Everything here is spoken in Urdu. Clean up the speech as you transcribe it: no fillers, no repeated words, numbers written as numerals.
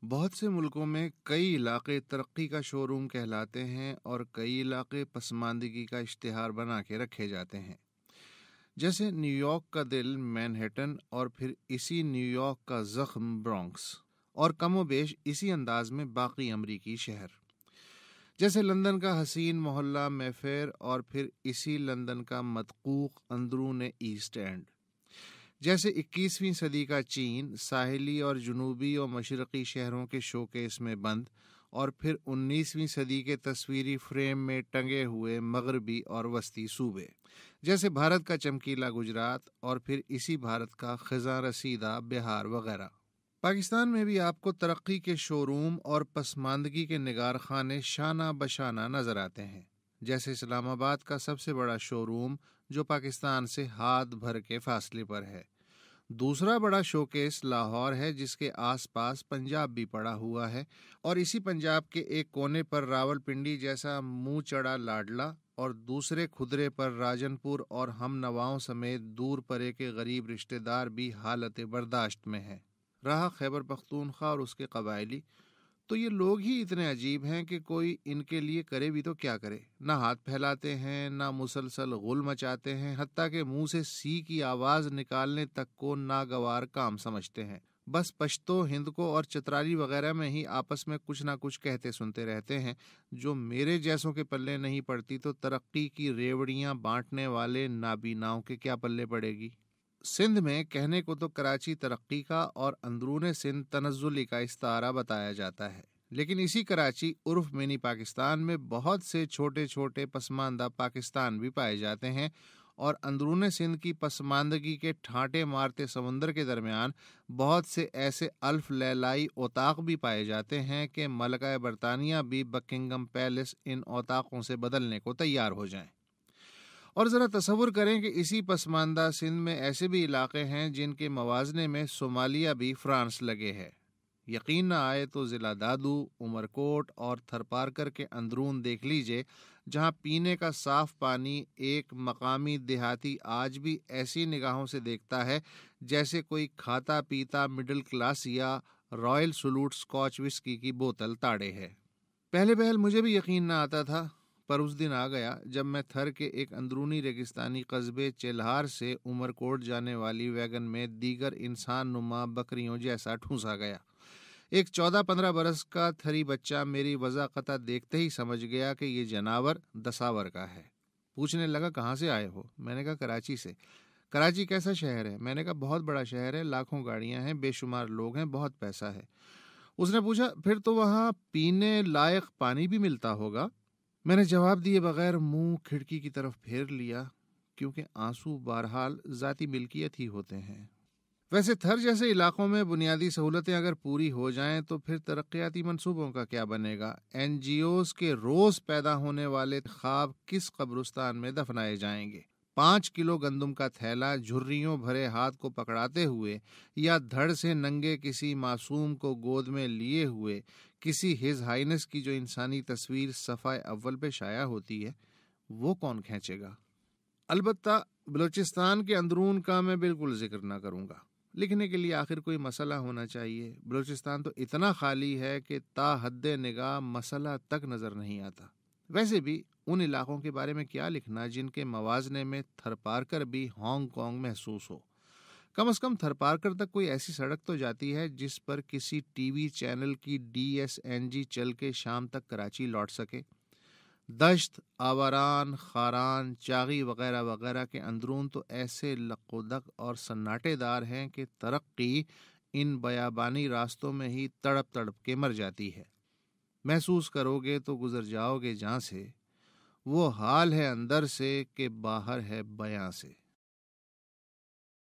بہت سے ملکوں میں کئی علاقے ترقی کا شو روم کہلاتے ہیں اور کئی علاقے پسماندگی کا اشتہار بنا کے رکھے جاتے ہیں، جیسے نیو یارک کا دل مینہٹن اور پھر اسی نیو یارک کا زخم برانکس، اور کم و بیش اسی انداز میں باقی امریکی شہر، جیسے لندن کا حسین محلہ میفیر اور پھر اسی لندن کا مدقوق اندرون ایسٹ اینڈ، جیسے 21ویں صدی کا چین ساحلی اور جنوبی اور مشرقی شہروں کے شوکیس میں بند، اور پھر 19ویں صدی کے تصویری فریم میں ٹنگے ہوئے مغربی اور وسطی صوبے، جیسے بھارت کا چمکیلا گجرات اور پھر اسی بھارت کا خزاں رسیدہ بہار وغیرہ۔ پاکستان میں بھی آپ کو ترقی کے شو روم اور پسماندگی کے نگار خانے شانہ بشانہ نظر آتے ہیں، جیسے اسلام آباد کا سب سے بڑا شو روم جو پاکستان سے ہاتھ بھر کے فاصلے پر ہے۔ دوسرا بڑا شوکیس لاہور ہے، جس کے آس پاس پنجاب بھی پڑا ہوا ہے، اور اسی پنجاب کے ایک کونے پر راول پنڈی جیسا منہ چڑا لاڈلا اور دوسرے کھدرے پر راجن پور اور ہم نواؤں سمیت دور پرے کے غریب رشتہ دار بھی حالت برداشت میں ہیں۔ رہا خیبر پختونخوا اور اس کے قبائلی، تو یہ لوگ ہی اتنے عجیب ہیں کہ کوئی ان کے لیے کرے بھی تو کیا کرے، نہ ہاتھ پھیلاتے ہیں، نہ مسلسل غل مچاتے ہیں، حتیٰ کہ منہ سے سی کی آواز نکالنے تک کو ناگوار کام سمجھتے ہیں۔ بس پشتو، ہند کو اور چترالی وغیرہ میں ہی آپس میں کچھ نہ کچھ کہتے سنتے رہتے ہیں، جو میرے جیسوں کے پلے نہیں پڑتی تو ترقی کی ریوڑیاں بانٹنے والے نابیناؤں کے کیا پلے پڑے گی۔ سندھ میں کہنے کو تو کراچی ترقی کا اور اندرون سندھ تنزلی کا استعارہ بتایا جاتا ہے، لیکن اسی کراچی عرف منی پاکستان میں بہت سے چھوٹے چھوٹے پسماندہ پاکستان بھی پائے جاتے ہیں، اور اندرون سندھ کی پسماندگی کے ٹھانٹے مارتے سمندر کے درمیان بہت سے ایسے الف لیلائی اوطاق بھی پائے جاتے ہیں کہ ملکہ برطانیہ بھی بکنگم پیلس ان اوطاقوں سے بدلنے کو تیار ہو جائیں۔ اور ذرا تصور کریں کہ اسی پسماندہ سندھ میں ایسے بھی علاقے ہیں جن کے موازنے میں صومالیہ بھی فرانس لگے ہے۔ یقین نہ آئے تو ضلع دادو، عمرکوٹ اور تھرپارکر کے اندرون دیکھ لیجئے، جہاں پینے کا صاف پانی ایک مقامی دیہاتی آج بھی ایسی نگاہوں سے دیکھتا ہے جیسے کوئی کھاتا پیتا مڈل کلاس یا رائل سلوٹ سکاچ وسکی کی بوتل تاڑے ہے۔ پہلے پہل مجھے بھی یقین نہ آتا تھا، پر اس دن آ گیا جب میں تھر کے ایک اندرونی ریگستانی قصبے چلہار سے عمرکوٹ جانے والی ویگن میں دیگر انسان نما بکریوں جیسا ٹھونسا گیا۔ ایک 14-15 برس کا تھری بچہ میری وضاقتہ دیکھتے ہی سمجھ گیا کہ یہ جناور دساور کا ہے۔ پوچھنے لگا کہاں سے آئے ہو؟ میں نے کہا کراچی سے۔ کراچی کیسا شہر ہے؟ میں نے کہا بہت بڑا شہر ہے، لاکھوں گاڑیاں ہیں، بے شمار لوگ ہیں، بہت پیسہ ہے۔ اس نے پوچھا پھر تو وہاں پینے لائق پانی بھی ملتا ہوگا؟ میں نے جواب دیے بغیر منہ کھڑکی کی طرف پھیر لیا، کیونکہ آنسو بہرحال ذاتی ملکیت ہی ہوتے ہیں۔ ویسے تھر جیسے علاقوں میں بنیادی سہولتیں اگر پوری ہو جائیں تو پھر ترقیاتی منصوبوں کا کیا بنے گا؟ این جی اوز کے روز پیدا ہونے والے خواب کس قبرستان میں دفنائے جائیں گے؟ 5 کلو گندم کا تھیلا جھریوں بھرے ہاتھ کو پکڑاتے ہوئے یا دھڑ سے ننگے کسی معصوم کو گود میں لیے ہوئے کسی ہز ہائنس کی جو انسانی تصویر صفحہ اول پہ شائع ہوتی ہے، وہ کون کھینچے گا؟ البتہ بلوچستان کے اندرون کا میں بالکل ذکر نہ کروں گا۔ لکھنے کے لیے آخر کوئی مسئلہ ہونا چاہیے۔ بلوچستان تو اتنا خالی ہے کہ تا حد نگاہ مسئلہ تک نظر نہیں آتا۔ ویسے بھی ان علاقوں کے بارے میں کیا لکھنا جن کے موازنے میں تھرپارکر بھی ہانگ کانگ محسوس ہو۔ کم از کم تھرپارکر تک کوئی ایسی سڑک تو جاتی ہے جس پر کسی ٹی وی چینل کی DSNG چل کے شام تک کراچی لوٹ سکے۔ دشت، آوران، خاران، چاغی وغیرہ وغیرہ کے اندرون تو ایسے لق و دق اور سناٹے دار ہیں کہ ترقی ان بیابانی راستوں میں ہی تڑپ تڑپ کے مر جاتی ہے۔ محسوس کرو گے تو گزر جاؤ گے جہاں سے، وہ حال ہے اندر سے کہ باہر ہے بیاں سے۔